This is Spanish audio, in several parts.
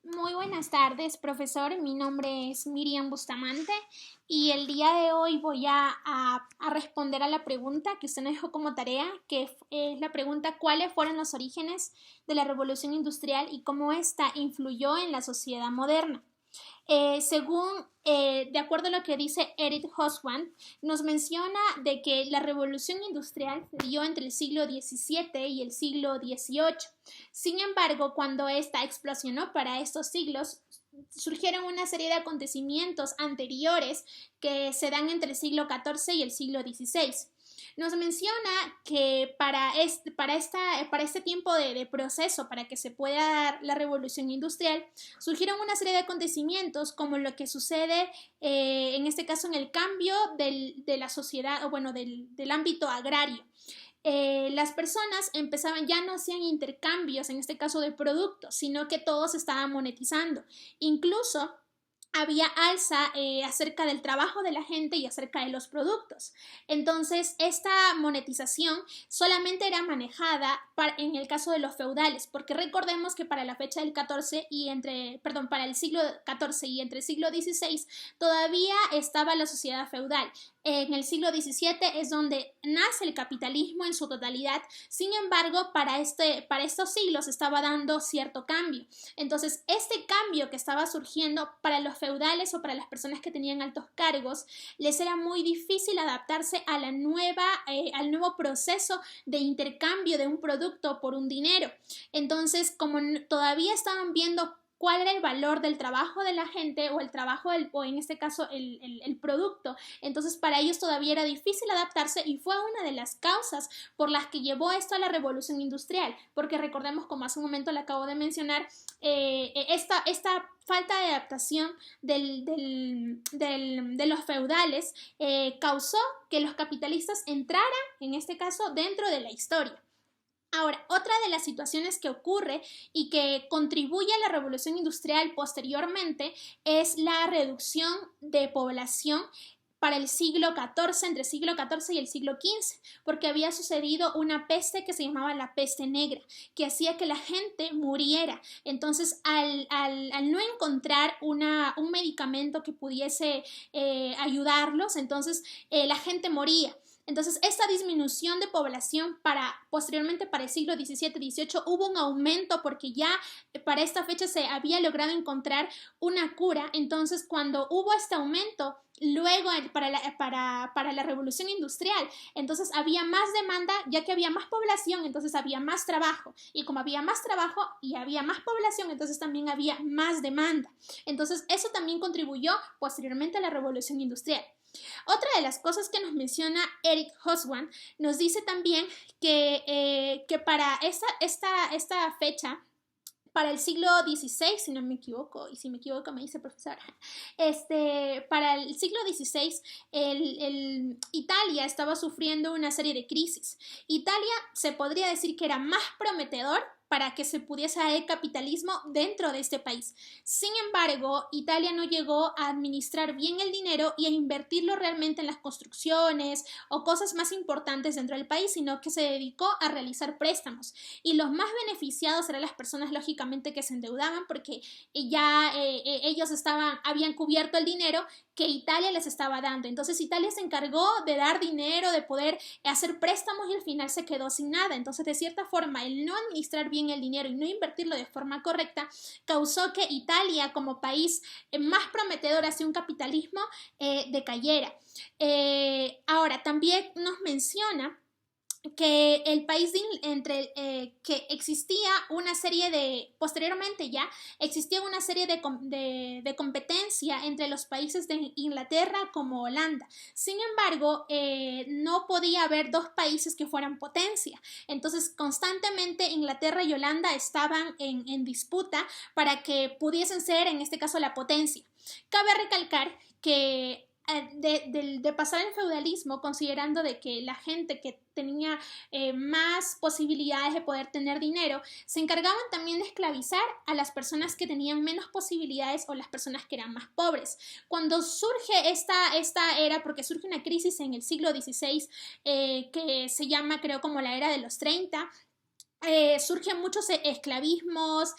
Muy buenas tardes, profesor. Mi nombre es Miriam Bustamante y el día de hoy voy a responder a la pregunta que usted nos dejó como tarea, que es la pregunta ¿cuáles fueron los orígenes de la revolución industrial y cómo ésta influyó en la sociedad moderna? De acuerdo a lo que dice Eric Hobsbawm, nos menciona de que la revolución industrial se dio entre el siglo XVII y el siglo XVIII. Sin embargo, cuando esta explosionó para estos siglos, surgieron una serie de acontecimientos anteriores que se dan entre el siglo XIV y el siglo XVI. Nos menciona que para este tiempo de proceso, para que se pueda dar la revolución industrial, surgieron una serie de acontecimientos como lo que sucede en este caso en el cambio de la sociedad, o bueno, del ámbito agrario. Las personas empezaban, ya no hacían intercambios, en este caso de productos, sino que todo se estaba monetizando. Incluso había alza acerca del trabajo de la gente y acerca de los productos. Entonces, esta monetización solamente era manejada en el caso de los feudales, porque recordemos que para la fecha del 14 y para el siglo XIV y entre el siglo XVI todavía estaba la sociedad feudal. En el siglo XVII es donde nace el capitalismo en su totalidad. Sin embargo, para estos siglos estaba dando cierto cambio. Entonces, este cambio que estaba surgiendo para los feudales o para las personas que tenían altos cargos, les era muy difícil adaptarse a al nuevo proceso de intercambio de un producto por un dinero. Entonces, como todavía estaban viendo cuál era el valor del trabajo de la gente o el trabajo o en este caso el producto. Entonces para ellos todavía era difícil adaptarse y fue una de las causas por las que llevó esto a la revolución industrial, porque recordemos, como hace un momento le acabo de mencionar, esta falta de adaptación de los feudales causó que los capitalistas entraran, en este caso, dentro de la historia. Ahora, otra de las situaciones que ocurre y que contribuye a la revolución industrial posteriormente es la reducción de población para el siglo XIV, entre el siglo XIV y el siglo XV, porque había sucedido una peste que se llamaba la peste negra, que hacía que la gente muriera. Entonces, al no encontrar un medicamento que pudiese ayudarlos, entonces la gente moría. Entonces, esta disminución de población posteriormente para el siglo XVII-XVIII hubo un aumento porque ya para esta fecha se había logrado encontrar una cura. Entonces, cuando hubo este aumento, luego para la revolución industrial, entonces había más demanda, ya que había más población, entonces había más trabajo. Y como había más trabajo y había más población, entonces también había más demanda. Entonces, eso también contribuyó posteriormente a la revolución industrial. Otra de las cosas que nos menciona Eric Hobsbawm nos dice también que para esta fecha, para el siglo XVI, si no me equivoco, y si me equivoco me dice profesora, para el siglo XVI Italia estaba sufriendo una serie de crisis. Italia se podría decir que era más prometedor para que se pudiese dar el capitalismo dentro de este país. Sin embargo, Italia no llegó a administrar bien el dinero y a invertirlo realmente en las construcciones o cosas más importantes dentro del país, sino que se dedicó a realizar préstamos. Y los más beneficiados eran las personas, lógicamente, que se endeudaban porque ya ellos habían cubierto el dinero que Italia les estaba dando. Entonces Italia se encargó de dar dinero, de poder hacer préstamos y al final se quedó sin nada. Entonces, de cierta forma, el no administrar bien el dinero y no invertirlo de forma correcta causó que Italia, como país más prometedor hacia un capitalismo, decayera. Ahora, también nos menciona que el país que existía una serie posteriormente ya, existía una serie de competencia entre los países de Inglaterra como Holanda. Sin embargo, no podía haber dos países que fueran potencia. Entonces, constantemente Inglaterra y Holanda estaban en disputa para que pudiesen ser, en este caso, la potencia. Cabe recalcar que de pasar el feudalismo, considerando de que la gente que tenía más posibilidades de poder tener dinero, se encargaban también de esclavizar a las personas que tenían menos posibilidades o las personas que eran más pobres. Cuando surge esta era, porque surge una crisis en el siglo XVI que se llama, creo, como la era de los 30, surgen muchos esclavismos,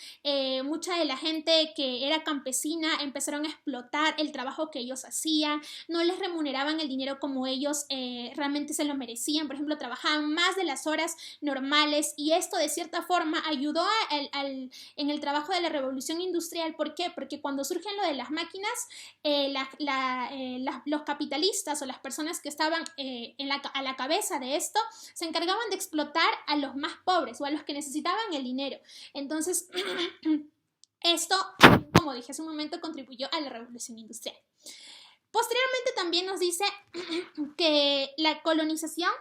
mucha de la gente que era campesina empezaron a explotar el trabajo que ellos hacían, no les remuneraban el dinero como ellos realmente se lo merecían, por ejemplo, trabajaban más de las horas normales y esto de cierta forma ayudó en el trabajo de la revolución industrial. ¿Por qué? Porque cuando surgen lo de las máquinas, los capitalistas o las personas que estaban a la cabeza de esto se encargaban de explotar a los más pobres o a los que necesitaban el dinero. Entonces, esto, como dije hace un momento, contribuyó a la revolución industrial. Posteriormente también nos dice que la colonización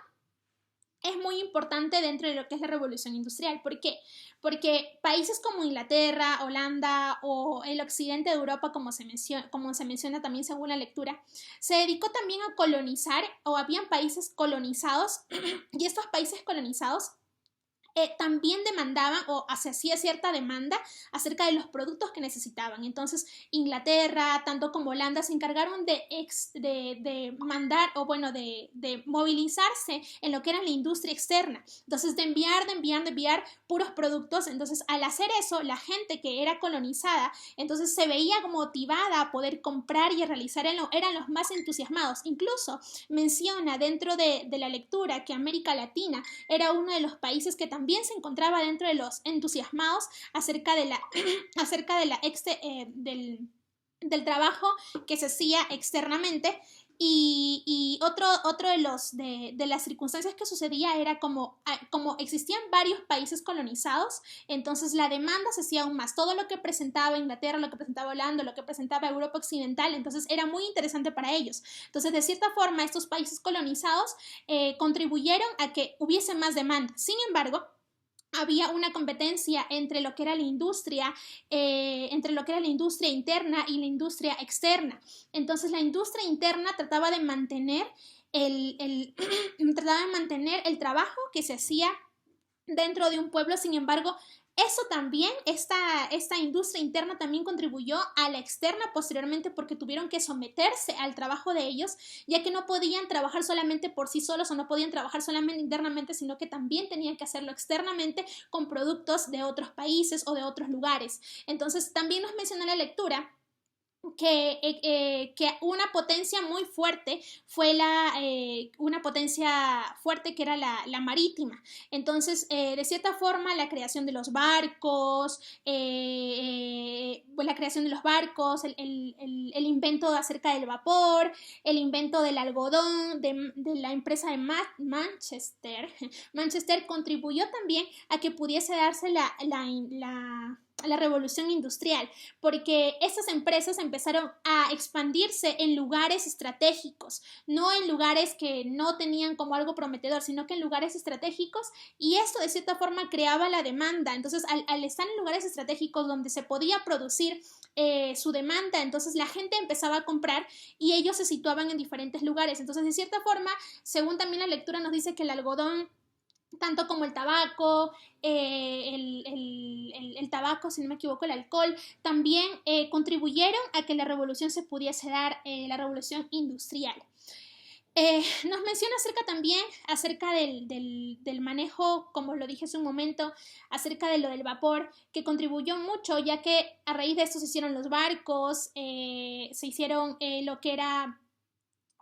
es muy importante dentro de lo que es la revolución industrial. ¿Por qué? Porque países como Inglaterra, Holanda o el occidente de Europa, como se menciona también según la lectura, se dedicó también a colonizar o habían países colonizados y estos países colonizados también demandaban o se hacía cierta demanda acerca de los productos que necesitaban. Entonces, Inglaterra, tanto como Holanda, se encargaron de mandar o bueno, de movilizarse en lo que era la industria externa. Entonces, de enviar puros productos. Entonces, al hacer eso, la gente que era colonizada, entonces se veía motivada a poder comprar y a realizar, eran los más entusiasmados. Incluso menciona dentro de la lectura que América Latina era uno de los países que también se encontraba dentro de los entusiasmados acerca de del trabajo que se hacía externamente. Y otro de las circunstancias que sucedía era como existían varios países colonizados, entonces la demanda se hacía aún más. Todo lo que presentaba Inglaterra, lo que presentaba Holanda, lo que presentaba Europa Occidental, entonces era muy interesante para ellos. Entonces, de cierta forma, estos países colonizados contribuyeron a que hubiese más demanda. Sin embargo, había una competencia entre lo que era la industria, interna y la industria externa. Entonces, la industria interna trataba de mantener trataba de mantener el trabajo que se hacía dentro de un pueblo. Sin embargo, eso también, esta industria interna también contribuyó a la externa posteriormente porque tuvieron que someterse al trabajo de ellos, ya que no podían trabajar solamente por sí solos o no podían trabajar solamente internamente, sino que también tenían que hacerlo externamente con productos de otros países o de otros lugares. Entonces, también nos menciona la lectura que una potencia muy fuerte fue una potencia fuerte que era la marítima. Entonces, de cierta forma, la creación de los barcos, el invento acerca del vapor, el invento del algodón, de la empresa de Manchester contribuyó también a que pudiese darse la revolución industrial, porque estas empresas empezaron a expandirse en lugares estratégicos, no en lugares que no tenían como algo prometedor, sino que en lugares estratégicos, y esto de cierta forma creaba la demanda. Entonces, al estar en lugares estratégicos donde se podía producir su demanda, entonces la gente empezaba a comprar y ellos se situaban en diferentes lugares. Entonces, de cierta forma, según también la lectura nos dice que el algodón, tanto como el tabaco, el tabaco, si no me equivoco, el alcohol, también contribuyeron a que la revolución se pudiese dar, la revolución industrial. Nos menciona acerca del manejo, como lo dije hace un momento, acerca de lo del vapor, que contribuyó mucho, ya que a raíz de esto se hicieron los barcos, se hicieron lo que era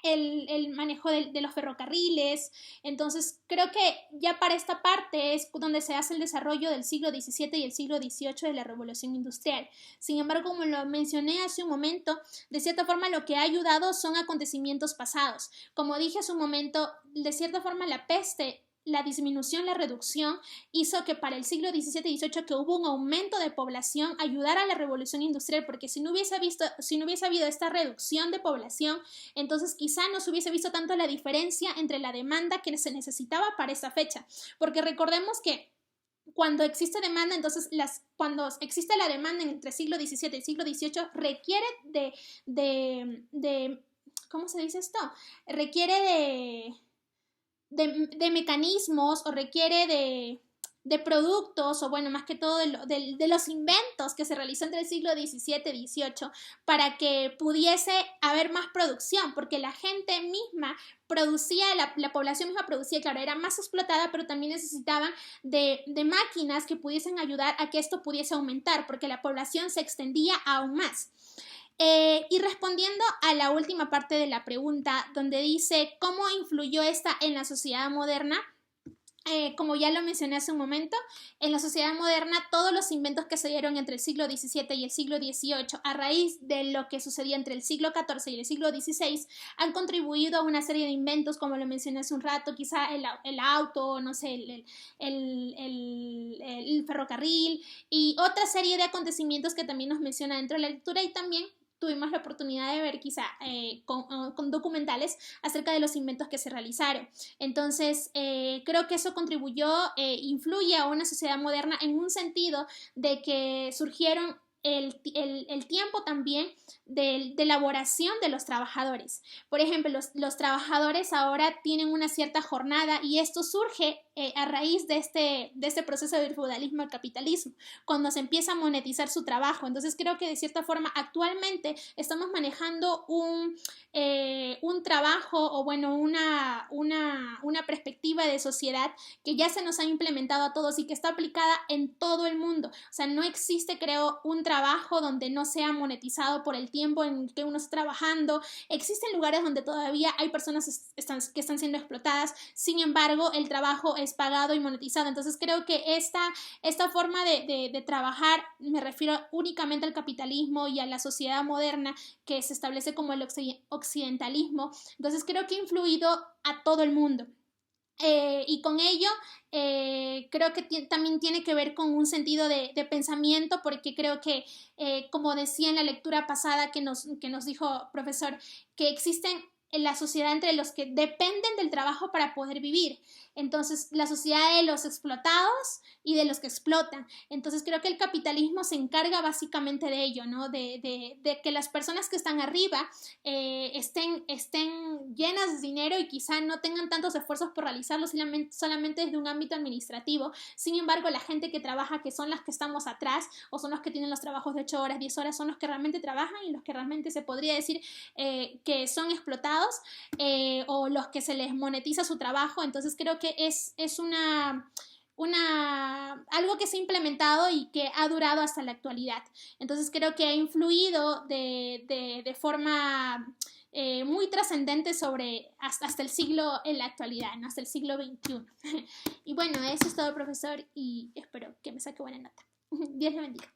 el manejo de los ferrocarriles. Entonces, creo que ya para esta parte es donde se hace el desarrollo del siglo XVII y el siglo XVIII de la revolución industrial. Sin embargo, como lo mencioné hace un momento, de cierta forma lo que ha ayudado son acontecimientos pasados. Como dije hace un momento, de cierta forma la peste, la disminución, la reducción, hizo que para el siglo XVII y XVIII, que hubo un aumento de población, ayudara a la revolución industrial, porque si no hubiese habido esta reducción de población, entonces quizá no se hubiese visto tanto la diferencia entre la demanda que se necesitaba para esa fecha, porque recordemos que cuando existe demanda, entonces cuando existe la demanda entre siglo XVII y siglo XVIII, requiere ¿cómo se dice esto? Requiere de mecanismos o requiere de productos, o bueno, más que todo de los inventos que se realizó entre el siglo XVII y XVIII para que pudiese haber más producción, porque la gente misma producía, la población misma producía, claro, era más explotada, pero también necesitaban de máquinas que pudiesen ayudar a que esto pudiese aumentar, porque la población se extendía aún más. Y respondiendo a la última parte de la pregunta, donde dice cómo influyó esta en la sociedad moderna, como ya lo mencioné hace un momento, en la sociedad moderna todos los inventos que se dieron entre el siglo XVII y el siglo XVIII a raíz de lo que sucedía entre el siglo XIV y el siglo XVI han contribuido a una serie de inventos, como lo mencioné hace un rato, quizá el auto, no sé, el ferrocarril y otra serie de acontecimientos que también nos menciona dentro de la lectura, y también tuvimos la oportunidad de ver quizá con documentales acerca de los inventos que se realizaron. Entonces, creo que eso contribuyó, influye a una sociedad moderna en un sentido de que surgieron el tiempo también de elaboración de los trabajadores. Por ejemplo, los trabajadores ahora tienen una cierta jornada y esto surge a raíz de este proceso del feudalismo al capitalismo, cuando se empieza a monetizar su trabajo. Entonces creo que de cierta forma actualmente estamos manejando un trabajo o bueno, una perspectiva de sociedad que ya se nos ha implementado a todos y que está aplicada en todo el mundo. O sea, no existe, creo, un trabajo donde no sea monetizado por el tiempo en que uno está trabajando. Existen lugares donde todavía hay personas que están siendo explotadas, sin embargo, el trabajo es pagado y monetizado. Entonces creo que esta forma de trabajar, me refiero únicamente al capitalismo y a la sociedad moderna que se establece como el occidentalismo, entonces creo que ha influido a todo el mundo. Y con ello creo que también tiene que ver con un sentido de pensamiento, porque creo que, como decía en la lectura pasada que nos dijo profesor, que existen en la sociedad entre los que dependen del trabajo para poder vivir. Entonces, la sociedad de los explotados y de los que explotan. Entonces, creo que el capitalismo se encarga básicamente de ello, ¿no? De que las personas que están arriba estén llenas de dinero y quizá no tengan tantos esfuerzos por realizarlo solamente desde un ámbito administrativo. Sin embargo, la gente que trabaja, que son las que estamos atrás, o son los que tienen los trabajos de 8 horas, 10 horas, son los que realmente trabajan y los que realmente se podría decir que son explotados, o los que se les monetiza su trabajo. Entonces creo que es algo que se ha implementado y que ha durado hasta la actualidad. Entonces creo que ha influido de forma muy trascendente sobre hasta el siglo, en la actualidad, ¿no? Hasta el siglo XXI. Y bueno, eso es todo, profesor, y espero que me saque buena nota. Dios le bendiga.